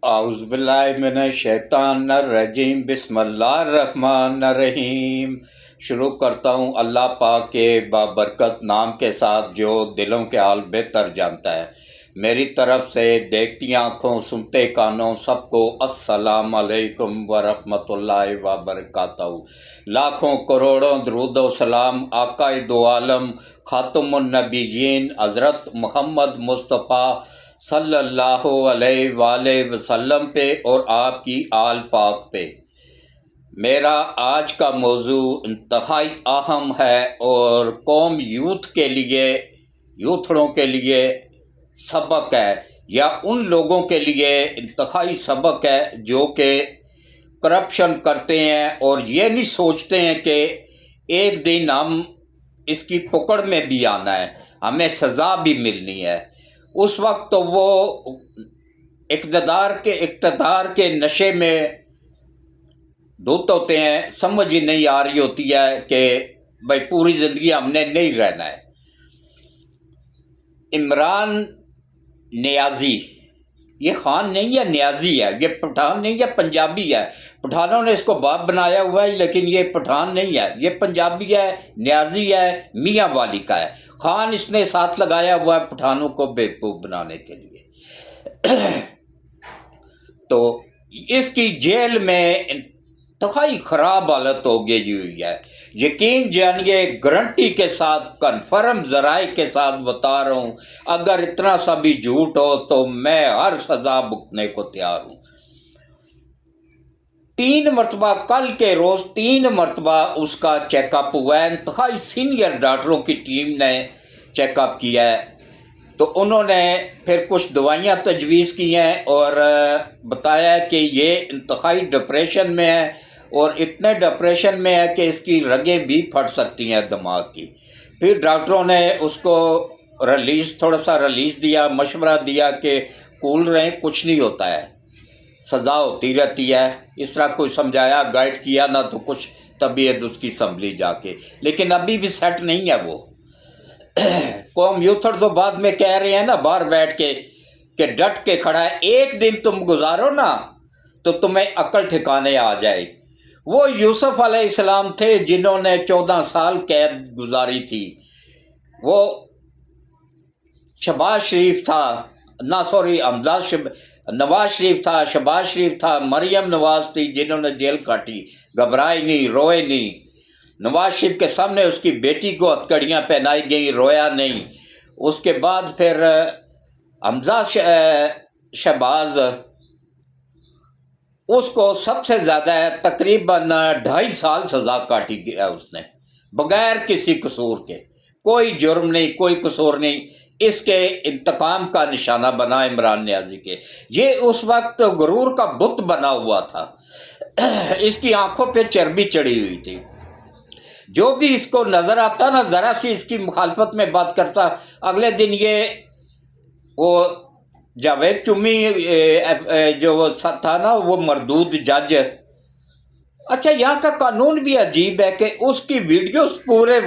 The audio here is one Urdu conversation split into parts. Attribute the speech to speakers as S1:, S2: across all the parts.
S1: اعوذ باللہ من الشیطان الرجیم، بسم اللہ الرحمن الرحیم۔ شروع کرتا ہوں اللہ پاک کے بابرکت نام کے ساتھ جو دلوں کے حال بہتر جانتا ہے۔ میری طرف سے دیکھتی آنکھوں سنتے کانوں سب کو السلام علیکم ورحمۃ اللہ وبرکاتہ۔ لاکھوں کروڑوں درود و سلام آقا دو عالم خاتم النبیین حضرت محمد مصطفیٰ صلی اللہ علیہ وآلہ وسلم پہ اور آپ کی آل پاک پہ۔ میرا آج کا موضوع انتہائی اہم ہے اور قوم یوتھ کے لیے، یوتھڑوں کے لیے سبق ہے، یا ان لوگوں کے لیے انتہائی سبق ہے جو کہ کرپشن کرتے ہیں اور یہ نہیں سوچتے ہیں کہ ایک دن ہم اس کی پکڑ میں بھی آنا ہے، ہمیں سزا بھی ملنی ہے۔ اس وقت تو وہ اقتدار کے نشے میں دھت ہوتے ہیں، سمجھ ہی نہیں آ رہی ہوتی ہے کہ بھائی پوری زندگی ہم نے نہیں رہنا ہے۔ عمران نیازی، یہ خان نہیں ہے، نیازی ہے، یہ پٹھان نہیں ہے، پنجابی ہے۔ پٹھانوں نے اس کو باپ بنایا ہوا ہے، لیکن یہ پٹھان نہیں ہے، یہ پنجابی ہے، نیازی ہے، میاں والی کا ہے۔ خان اس نے ساتھ لگایا ہوا ہے پٹھانوں کو بیوقوف بنانے کے لیے۔ تو اس کی جیل میں انتہائی خراب حالت ہو گئی ہوئی ہے، یقین جانیے، گارنٹی کے ساتھ، کنفرم ذرائع کے ساتھ بتا رہا ہوں، اگر اتنا سا بھی جھوٹ ہو تو میں ہر سزا بھگتنے کو تیار ہوں۔ 3 مرتبہ، کل کے روز 3 مرتبہ اس کا چیک اپ ہوا ہے، انتہائی سینئر ڈاکٹروں کی ٹیم نے چیک اپ کیا ہے۔ تو انہوں نے پھر کچھ دوائیاں تجویز کی ہیں اور بتایا کہ یہ انتہائی ڈپریشن میں ہے، اور اتنے ڈپریشن میں ہے کہ اس کی رگیں بھی پھٹ سکتی ہیں دماغ کی۔ پھر ڈاکٹروں نے اس کو تھوڑا سا ریلیز دیا، مشورہ دیا کہ کول رہیں، کچھ نہیں ہوتا ہے، سزا ہوتی رہتی ہے۔ اس طرح کوئی سمجھایا، گائیڈ کیا نہ تو کچھ طبیعت اس کی سنبھلی جا کے، لیکن ابھی بھی سیٹ نہیں ہے وہ۔ قوم یوتھڑ تو بعد میں کہہ رہے ہیں نا باہر بیٹھ کے کہ ڈٹ کے کھڑا ہے، ایک دن تم گزارو نا تو تمہیں عقل ٹھکانے آ جائے۔ وہ یوسف علیہ السلام تھے جنہوں نے 14 سال قید گزاری تھی۔ وہ شہباز شریف تھا، نواز شریف تھا، شہباز شریف تھا، مریم نواز تھی جنہوں نے جیل کاٹی، گھبرائے نہیں، روئے نہیں۔ نواز شریف کے سامنے اس کی بیٹی کو ہتھکڑیاں پہنائی گئیں، رویا نہیں۔ اس کے بعد پھر حمزہ شہباز، اس کو سب سے زیادہ تقریباً 2.5 سال سزا کاٹی گیا اس نے، بغیر کسی قصور کے، کوئی جرم نہیں، کوئی قصور نہیں۔ اس کے انتقام کا نشانہ بنا عمران نیازی کے۔ یہ اس وقت غرور کا بت بنا ہوا تھا، اس کی آنکھوں پہ چربی چڑھی ہوئی تھی۔ جو بھی اس کو نظر آتا نا، ذرا سی اس کی مخالفت میں بات کرتا، اگلے دن یہ وہ جاوید چمی جو وہ تھا نا، وہ مردود جج۔ اچھا، یہاں کا قانون بھی عجیب ہے کہ اس کی ویڈیوز پورے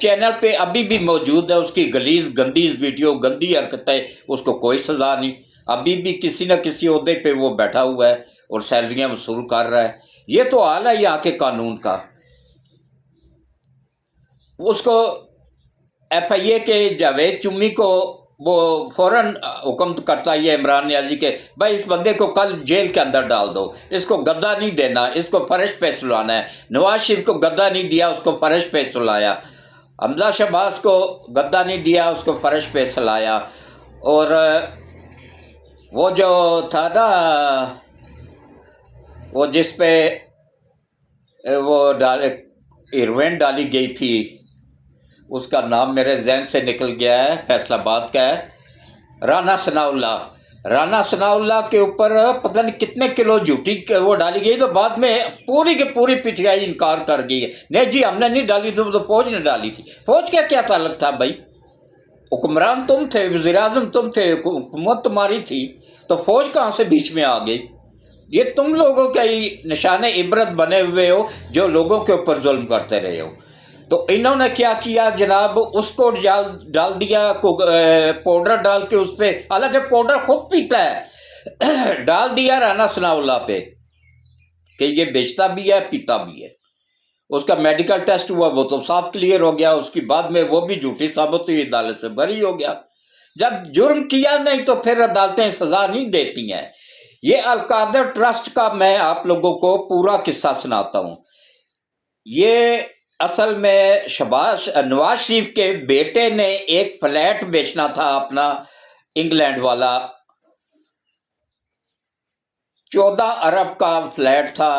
S1: چینل پہ ابھی بھی موجود ہے، اس کی غلیظ گندی ویڈیو، گندی حرکتیں، اس کو کوئی سزا نہیں۔ ابھی بھی کسی نہ کسی عہدے پہ وہ بیٹھا ہوا ہے اور سیلریاں وصول کر رہا ہے۔ یہ تو حال ہے یہاں کے قانون کا۔ اس کو ایف آئی اے کے جاوید چمی کو وہ فوراً حکم کرتا ہے، یہ عمران نیازی کے، بھائی اس بندے کو کل جیل کے اندر ڈال دو، اس کو گدا نہیں دینا، اس کو فرش پہ سلانا ہے۔ نواز شریف کو گدا نہیں دیا، اس کو فرش پہ سلایا۔ حمزہ شہباز کو گدا نہیں دیا، اس کو فرش پہ سلایا۔ اور وہ جو تھا نا، وہ جس پہ وہ ہیروئن ڈالی گئی تھی، اس کا نام میرے ذہن سے نکل گیا ہے، فیصل آباد کا ہے، رانا ثناء اللہ کے اوپر پتہ نہیں کتنے کلو جھوٹی وہ ڈالی گئی، تو بعد میں پوری کی پوری پی ٹی آئی انکار کر گئی ہے، نہیں جی ہم نے نہیں ڈالی تھی، وہ تو فوج نے ڈالی تھی۔ فوج کا کیا تعلق تھا بھائی؟ حکمران تم تھے، وزیر اعظم تم تھے، حکومت تمہاری تھی، تو فوج کہاں سے بیچ میں آ گئی؟ یہ تم لوگوں کا ہی نشان عبرت بنے ہوئے ہو جو لوگوں کے اوپر ظلم کرتے رہے ہو۔ تو انہوں نے کیا کیا جناب، اس کو ڈال دیا پاؤڈر ڈال کے اس پہ، حالانکہ پاؤڈر خود پیتا ہے، ڈال دیا رانا ثناء اللہ پہ کہ یہ بیچتا بھی ہے پیتا بھی ہے. اس کا میڈیکل ٹیسٹ ہوا، وہ تو صاف کلیئر ہو گیا. اس کی بعد میں وہ بھی جھوٹی ثابت ہوئی، عدالت سے بری ہو گیا. جب جرم کیا نہیں تو پھر عدالتیں سزا نہیں دیتی ہیں. یہ القادر ٹرسٹ کا میں آپ لوگوں کو پورا قصہ سناتا ہوں. یہ اصل میں نواز شریف کے بیٹے نے ایک فلیٹ بیچنا تھا اپنا، انگلینڈ والا 14 ارب کا فلیٹ تھا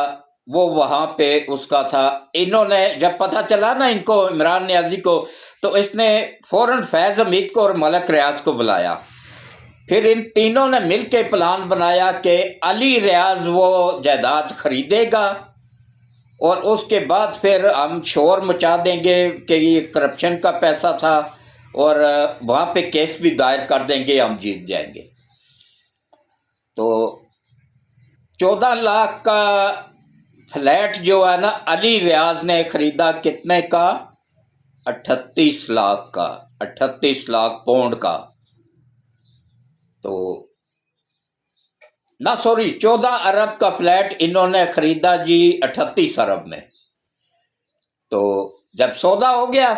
S1: وہ، وہاں پہ اس کا تھا. انہوں نے جب پتہ چلا نا ان کو، عمران نیازی کو، تو اس نے فوراً فیض حمید کو اور ملک ریاض کو بلایا. پھر ان تینوں نے مل کے پلان بنایا کہ علی ریاض وہ جائیداد خریدے گا اور اس کے بعد پھر ہم شور مچا دیں گے کہ یہ کرپشن کا پیسہ تھا، اور وہاں پہ کیس بھی دائر کر دیں گے، ہم جیت جائیں گے. تو 14 لاکھ کا فلیٹ جو ہے نا علی ریاض نے خریدا کتنے کا؟ 38 لاکھ کا، 38 لاکھ پاؤنڈ کا. تو نہ سوری 14 ارب کا فلیٹ انہوں نے خریدا جی 38 ارب میں. تو جب سودا ہو گیا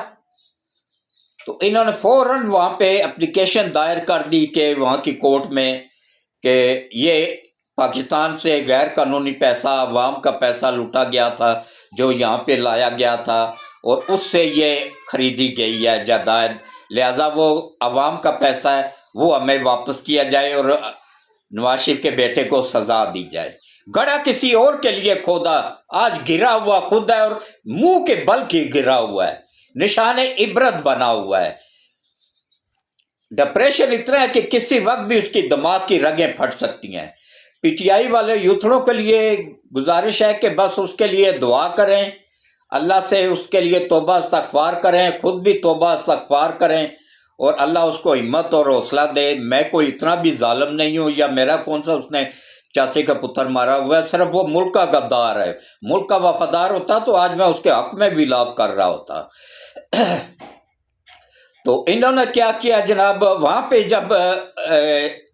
S1: تو انہوں نے فوراً وہاں پہ اپلیکیشن دائر کر دی کہ وہاں کی کورٹ میں کہ یہ پاکستان سے غیر قانونی پیسہ، عوام کا پیسہ لوٹا گیا تھا جو یہاں پہ لایا گیا تھا، اور اس سے یہ خریدی گئی ہے جائیداد، لہذا وہ عوام کا پیسہ ہے، وہ ہمیں واپس کیا جائے اور نواز شریف کے بیٹے کو سزا دی جائے. گڑا کسی اور کے لیے کھودا، آج گرا ہوا خود ہے اور منہ کے بل کی گرا ہوا ہے، نشان عبرت بنا ہوا ہے. ڈپریشن اتنا ہے کہ کسی وقت بھی اس کی دماغ کی رگیں پھٹ سکتی ہیں. پی ٹی آئی والے یوتھڑوں کے لیے گزارش ہے کہ بس اس کے لیے دعا کریں، اللہ سے اس کے لیے توبہ استغفار کریں، خود بھی توبہ استغفار کریں، اور اللہ اس کو ہمت اور حوصلہ دے. میں کوئی اتنا بھی ظالم نہیں ہوں، یا میرا کون سا اس نے چاچے کا پتر مارا ہوا ہے، صرف وہ ملک کا غدار ہے. ملک کا وفادار ہوتا تو آج میں اس کے حق میں بھی لاپ کر رہا ہوتا. تو انہوں نے کیا کیا جناب، وہاں پہ جب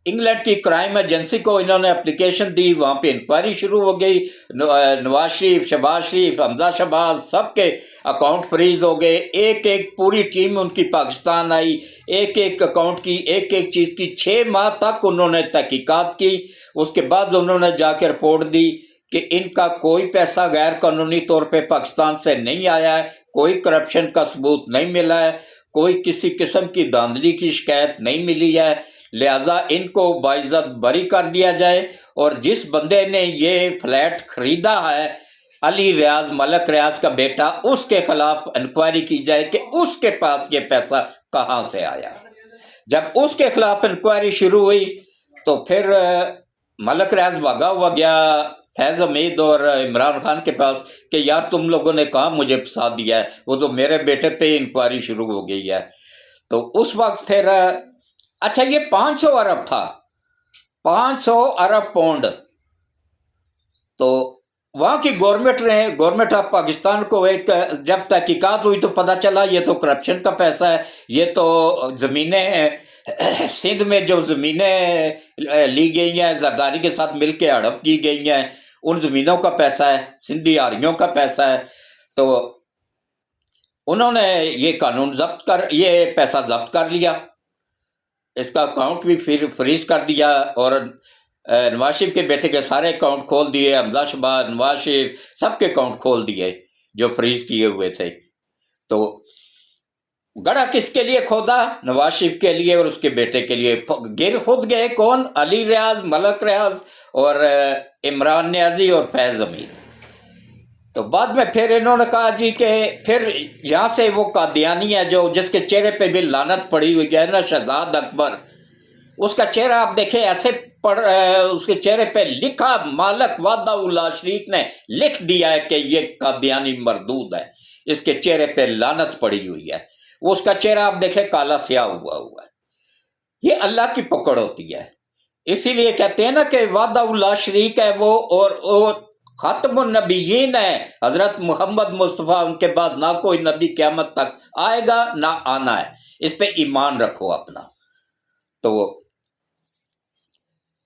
S1: انگلینڈ کی کرائم ایجنسی کو انہوں نے اپلیکیشن دی، وہاں پہ انکوائری شروع ہو گئی. نواز شریف، شہباز شریف، حمزہ شہباز، سب کے اکاؤنٹ فریز ہو گئے. ایک ایک پوری ٹیم ان کی پاکستان آئی، ایک ایک اکاؤنٹ کی، ایک ایک چیز کی. 6 ماہ تک انہوں نے تحقیقات کی. اس کے بعد انہوں نے جا کے رپورٹ دی کہ ان کا کوئی پیسہ غیر قانونی طور پہ پاکستان سے نہیں آیا ہے، کوئی کرپشن کا ثبوت نہیں ملا ہے، کوئی کسی قسم کی دھاندلی کی شکایت نہیں ملی ہے، لہٰذا ان کو باعزت بری کر دیا جائے. اور جس بندے نے یہ فلیٹ خریدا ہے علی ریاض، ملک ریاض کا بیٹا، اس کے خلاف انکوائری کی جائے کہ اس کے پاس یہ پیسہ کہاں سے آیا. جب اس کے خلاف انکوائری شروع ہوئی تو پھر ملک ریاض بھاگا ہوا گیا فیض حمید اور عمران خان کے پاس کہ یار تم لوگوں نے کہاں مجھے پھنسا دیا ہے، وہ تو میرے بیٹے پہ انکوائری شروع ہو گئی ہے. تو اس وقت پھر اچھا یہ 500 ارب تھا، 500 ارب پاؤنڈ. تو وہاں کی گورنمنٹ آف پاکستان کو ایک جب تحقیقات ہوئی تو پتہ چلا یہ تو کرپشن کا پیسہ ہے، یہ تو زمینیں سندھ میں جو زمینیں لی گئی ہیں زرداری کے ساتھ مل کے ہڑپ کی گئی ہیں، ان زمینوں کا پیسہ ہے، سندھی آریوں کا پیسہ ہے. تو انہوں نے یہ قانون یہ پیسہ ضبط کر لیا، اس کا اکاؤنٹ بھی فریز کر دیا، اور نواز شریف کے بیٹے کے سارے اکاؤنٹ کھول دیے، حمزہ شہباز، نواز شریف، سب کے اکاؤنٹ کھول دیے جو فریز کیے ہوئے تھے. تو گڑا کس کے لیے کھودا؟ نواز شریف کے لیے اور اس کے بیٹے کے لیے. گر خود گئے کون؟ علی ریاض، ملک ریاض اور عمران نیازی اور فیض حمید. تو بعد میں پھر انہوں نے کہا جی کہ پھر یہاں سے وہ قادیانی ہے جس کے چہرے پہ بھی لعنت پڑی ہوئی ہے نا، شہزاد اکبر، اس کا چہرہ آپ دیکھیں ایسے اس کے چہرے پہ لکھا، مالک وعدہ اللہ شریک نے لکھ دیا ہے کہ یہ قادیانی مردود ہے، اس کے چہرے پہ لعنت پڑی ہوئی ہے. وہ اس کا چہرہ آپ دیکھیں کالا سیاہ ہوا ہے. یہ اللہ کی پکڑ ہوتی ہے. اسی لیے کہتے ہیں نا کہ وعدہ اللہ شریک ہے وہ، اور ختم النبیین ہے حضرت محمد مصطفیٰ، ان کے بعد نہ کوئی نبی قیامت تک آئے گا نہ آنا ہے. اس پہ ایمان رکھو اپنا. تو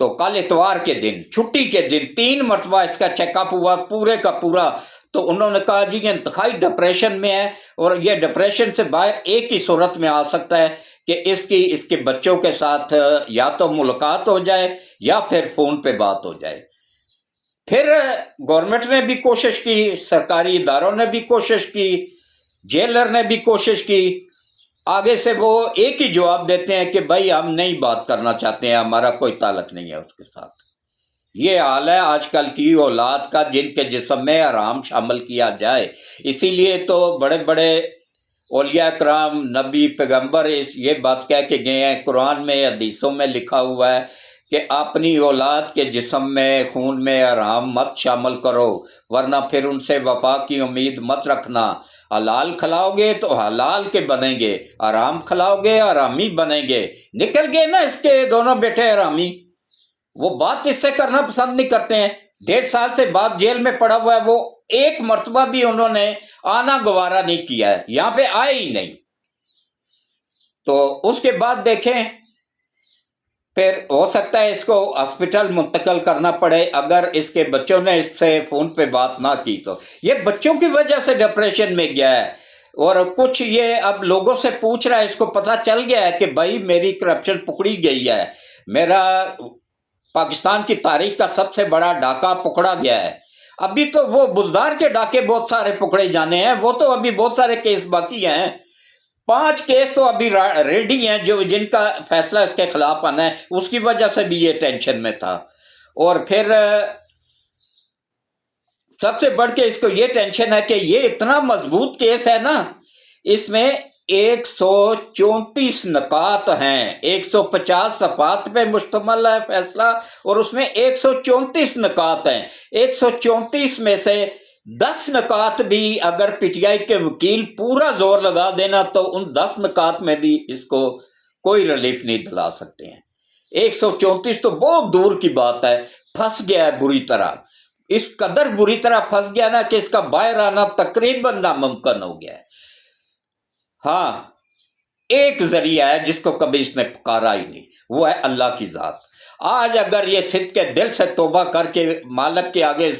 S1: تو کل اتوار کے دن چھٹی کے دن 3 مرتبہ اس کا چیک اپ ہوا پورے کا پورا، تو انہوں نے کہا جی یہ انتہائی ڈپریشن میں ہے، اور یہ ڈپریشن سے باہر ایک ہی صورت میں آ سکتا ہے کہ اس کے بچوں کے ساتھ یا تو ملاقات ہو جائے یا پھر فون پہ بات ہو جائے۔ پھر گورنمنٹ نے بھی کوشش کی، سرکاری اداروں نے بھی کوشش کی، جیلر نے بھی کوشش کی، آگے سے وہ ایک ہی جواب دیتے ہیں کہ بھائی ہم نہیں بات کرنا چاہتے ہیں، ہمارا کوئی تعلق نہیں ہے اس کے ساتھ۔ یہ حال ہے آج کل کی اولاد کا جن کے جسم میں حرام شامل کیا جائے۔ اسی لیے تو بڑے بڑے اولیاء کرام، نبی، پیغمبر یہ بات کہہ کے گئے ہیں، قرآن میں حدیثوں میں لکھا ہوا ہے کہ اپنی اولاد کے جسم میں خون میں حرام مت شامل کرو، ورنہ پھر ان سے وفا کی امید مت رکھنا۔ حلال کھلاؤ گے تو حلال کے بنیں گے، حرام کھلاؤ گے حرامی بنیں گے۔ نکل گئے نا اس کے دونوں بیٹے حرامی، وہ بات اس سے کرنا پسند نہیں کرتے ہیں۔ 1.5 سال سے باپ جیل میں پڑا ہوا ہے، وہ ایک مرتبہ بھی انہوں نے آنا گوارا نہیں کیا ہے، یہاں پہ آئے ہی نہیں۔ تو اس کے بعد دیکھیں پھر ہو سکتا ہے اس کو ہاسپٹل منتقل کرنا پڑے اگر اس کے بچوں نے اس سے فون پہ بات نہ کی تو۔ یہ بچوں کی وجہ سے ڈپریشن میں گیا ہے، اور کچھ یہ اب لوگوں سے پوچھ رہا ہے، اس کو پتہ چل گیا ہے کہ بھائی میری کرپشن پکڑی گئی ہے، میرا پاکستان کی تاریخ کا سب سے بڑا ڈاکہ پکڑا گیا ہے۔ ابھی تو وہ بزدار کے ڈاکے بہت سارے پکڑے جانے ہیں، وہ تو ابھی بہت سارے کیس باقی ہیں۔ 5 کیس تو ابھی ریڈی ہیں جن کا فیصلہ اس کے خلاف آنا ہے، اس کی وجہ سے بھی یہ ٹینشن میں تھا۔ اور پھر سب سے بڑھ کے اس کو یہ ٹینشن ہے کہ یہ اتنا مضبوط کیس ہے نا، اس میں 134 نکات ہیں، 150 صفحات پہ مشتمل ہے فیصلہ، اور اس میں 134 نکات ہیں۔ 134 میں سے 10 نکات بھی اگر پی ٹی آئی کے وکیل پورا زور لگا دینا تو ان 10 نکات میں بھی اس کو کوئی ریلیف نہیں دلا سکتے ہیں۔ 134 تو بہت دور کی بات ہے، پھنس گیا ہے بری طرح، اس قدر بری طرح پھنس گیا نا کہ اس کا باہر آنا تقریباً ناممکن ہو گیا ہے۔ ہاں، ایک ذریعہ ہے جس کو کبھی اس نے پکارا ہی نہیں، وہ ہے اللہ کی ذات۔ آج اگر یہ صدق کے دل سے توبہ کر کے مالک کے آگے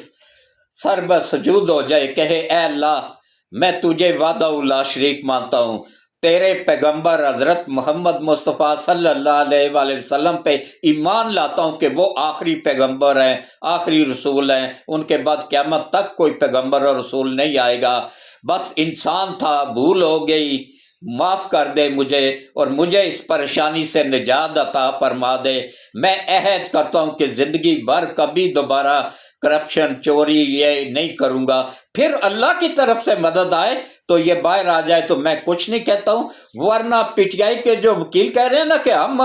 S1: سر بسجود ہو جائے، کہے اے اللہ میں تجھے وحدہ لا شریک مانتا ہوں، تیرے پیغمبر حضرت محمد مصطفیٰ صلی اللہ علیہ وآلہ وسلم پہ ایمان لاتا ہوں کہ وہ آخری پیغمبر ہیں، آخری رسول ہیں، ان کے بعد قیامت تک کوئی پیغمبر اور رسول نہیں آئے گا، بس انسان تھا، بھول ہو گئی، معاف کر دے مجھے، اور مجھے اس پریشانی سے نجات عطا فرما دے۔ میں عہد کرتا ہوں کہ زندگی بھر کبھی دوبارہ کرپشن، چوری یہ نہیں کروں گا۔ پھر اللہ کی طرف سے مدد آئے تو یہ باہر آ جائے تو میں کچھ نہیں کہتا ہوں، ورنہ پی ٹی آئی کے جو وکیل کہہ رہے ہیں نا کہ ہم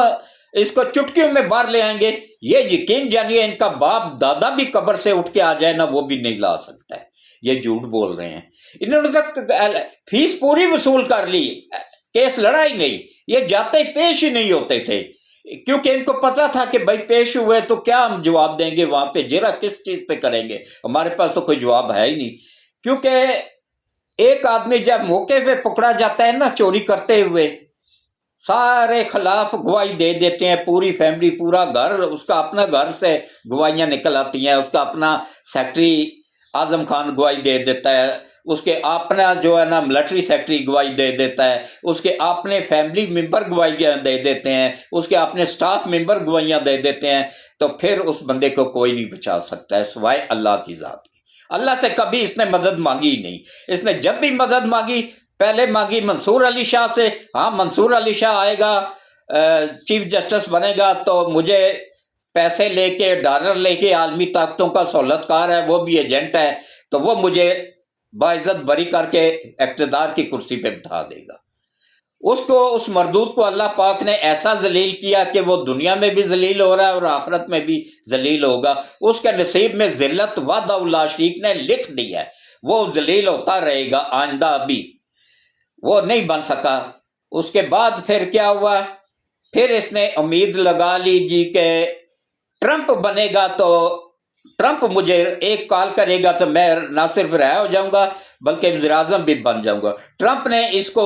S1: اس کو چٹکیوں میں باہر لے آئیں گے، یہ یقین جانیے ان کا باپ دادا بھی قبر سے اٹھ کے آ جائے نا وہ بھی نہیں لا سکتا ہے، یہ جھوٹ بول رہے ہیں۔ انہوں نے تک فیس پوری وصول کر لی، کیس لڑا ہی نہیں، یہ جاتے پیش ہی نہیں ہوتے تھے، کیونکہ ان کو پتا تھا کہ بھائی پیش ہوئے تو کیا ہم جواب دیں گے، وہاں پہ جرا کس چیز پہ کریں گے، ہمارے پاس تو کوئی جواب ہے ہی نہیں۔ کیونکہ ایک آدمی جب موقع پہ پکڑا جاتا ہے نا چوری کرتے ہوئے، سارے خلاف گواہی دے دیتے ہیں، پوری فیملی، پورا گھر، اس کا اپنا گھر سے گواہیاں نکل آتی ہیں، اس کا اپنا سیکٹری اعظم خان گواہی دے دیتا ہے، اس کے اپنا جو ہے نا ملٹری سیکٹری گواہی دے دیتا ہے، اس کے اپنے فیملی ممبر گواہیاں دے دیتے ہیں، اس کے اپنے سٹاف ممبر گواہیاں دے دیتے ہیں، تو پھر اس بندے کو کوئی نہیں بچا سکتا ہے سوائے اللہ کی ذات کی۔ اللہ سے کبھی اس نے مدد مانگی ہی نہیں۔ اس نے جب بھی مدد مانگی پہلے مانگی منصور علی شاہ سے، ہاں منصور علی شاہ آئے گا، چیف جسٹس بنے گا تو مجھے پیسے لے کے، ڈالر لے کے، عالمی طاقتوں کا سہولت کار ہے، وہ بھی ایجنٹ ہے، تو وہ مجھے باعزت بری کر کے اقتدار کی کرسی پہ بٹھا دے گا۔ اس مردود کو اللہ پاک نے ایسا ذلیل کیا کہ وہ دنیا میں بھی ذلیل ہو رہا ہے اور آخرت میں بھی ذلیل ہوگا۔ اس کے نصیب میں ذلت وحدہ لا شریک نے لکھ دی ہے، وہ ذلیل ہوتا رہے گا آئندہ بھی، وہ نہیں بن سکا۔ اس کے بعد پھر کیا ہوا، پھر اس نے امید لگا لی جی کہ ٹرمپ بنے گا تو ٹرمپ مجھے ایک کال کرے گا تو میں نہ صرف رہا ہو جاؤں گا بلکہ وزیر اعظم بھی بن جاؤں گا۔ ٹرمپ نے اس کو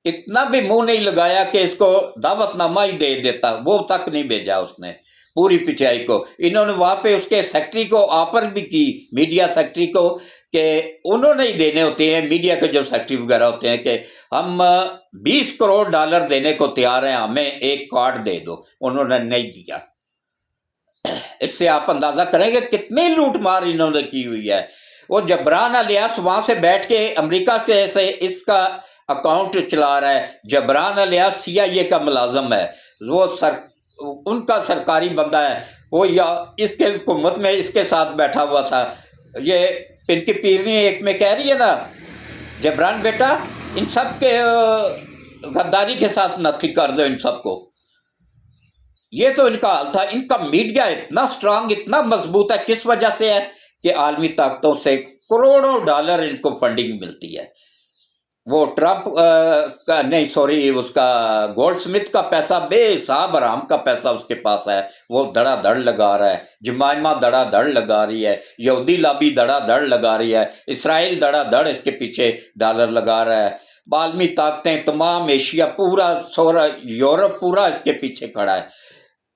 S1: اتنا بھی منہ نہیں لگایا کہ اس کو دعوت نامہ ہی دے دیتا، وہ تک نہیں بھیجا اس نے پوری پٹیائی کو۔ انہوں نے وہاں پہ اس کے سیکٹری کو آفر بھی کی، میڈیا سیکٹری کو، کہ انہوں نے ہی دینے ہوتے ہیں، میڈیا کے جو سیکٹری وغیرہ ہوتے ہیں، کہ ہم 20 کروڑ ڈالر دینے کو تیار ہیں، ہمیں ایک کارڈ دے دو۔ انہوں نے نہیں دیا۔ اس سے آپ اندازہ کریں کہ کتنی لوٹ مار انہوں نے کی ہوئی ہے۔ وہ جبران الیاس وہاں سے بیٹھ کے امریکہ کے سے اس کا اکاؤنٹ چلا رہا ہے۔ جبران الیاس CIA کا ملازم ہے، وہ ان کا سرکاری بندہ ہے، وہ یا اس کے حکومت میں اس کے ساتھ بیٹھا ہوا تھا۔ یہ ان کی پیرنی ایک میں کہہ رہی ہے نا، جبران بیٹا ان سب کے غداری کے ساتھ نتھی کر دو ان سب کو۔ یہ تو ان کا حال تھا۔ ان کا میڈیا اتنا سٹرانگ، اتنا مضبوط ہے، کس وجہ سے ہے کہ عالمی طاقتوں سے کروڑوں ڈالر ان کو فنڈنگ ملتی ہے۔ وہ ٹرمپ کا نہیں، سوری، اس کا گولڈ سمتھ کا پیسہ بے حساب حرام کا پیسہ اس کے پاس ہے، وہ دڑا دڑ لگا رہا ہے۔ جمائمہ دڑا دڑ لگا رہی ہے، یہودی لابی دڑا دڑ لگا رہی ہے، اسرائیل دڑا دڑ اس کے پیچھے ڈالر لگا رہا ہے، عالمی طاقتیں تمام، ایشیا پورا، یورپ پورا اس کے پیچھے کھڑا ہے۔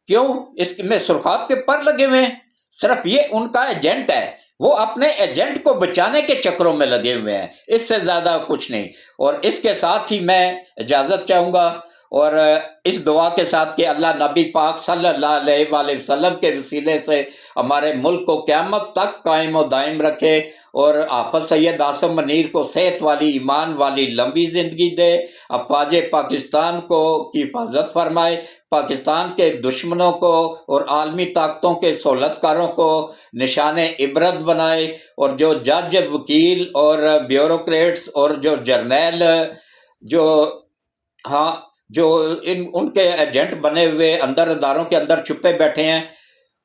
S1: کیوں؟ اس میں سرخاب کے پر لگے ہوئے ہیں، صرف یہ ان کا ایجنٹ ہے، وہ اپنے ایجنٹ کو بچانے کے چکروں میں لگے ہوئے ہیں، اس سے زیادہ کچھ نہیں۔ اور اس کے ساتھ ہی میں اجازت چاہوں گا، اور اس دعا کے ساتھ کہ اللہ نبی پاک صلی اللہ علیہ وآلہ وسلم کے وسیلے سے ہمارے ملک کو قیامت تک قائم و دائم رکھے، اور حافظ سید عاصم منیر کو صحت والی، ایمان والی لمبی زندگی دے، افواج پاکستان کو کی حفاظت فرمائے، پاکستان کے دشمنوں کو اور عالمی طاقتوں کے سہولت کاروں کو نشان عبرت بنائے، اور جو جج، وکیل اور بیوروکریٹس اور جو جرنیل جو ان کے ایجنٹ بنے ہوئے اندر اداروں کے اندر چھپے بیٹھے ہیں،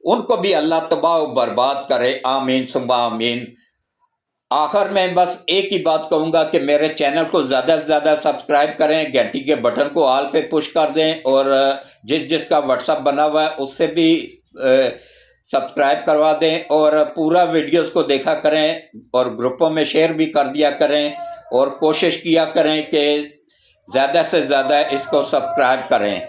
S1: ان کو بھی اللہ تباہ و برباد کرے، آمین ثم آمین۔ آخر میں بس ایک ہی بات کہوں گا کہ میرے چینل کو زیادہ سے زیادہ سبسکرائب کریں، گھنٹی کے بٹن کو آل پہ پش کر دیں، اور جس کا واٹس ایپ بنا ہوا ہے اس سے بھی سبسکرائب کروا دیں، اور پورا ویڈیوز کو دیکھا کریں، اور گروپوں میں شیئر بھی کر دیا کریں، اور کوشش کیا کریں کہ زیادہ سے زیادہ اس کو سبسکرائب کریں۔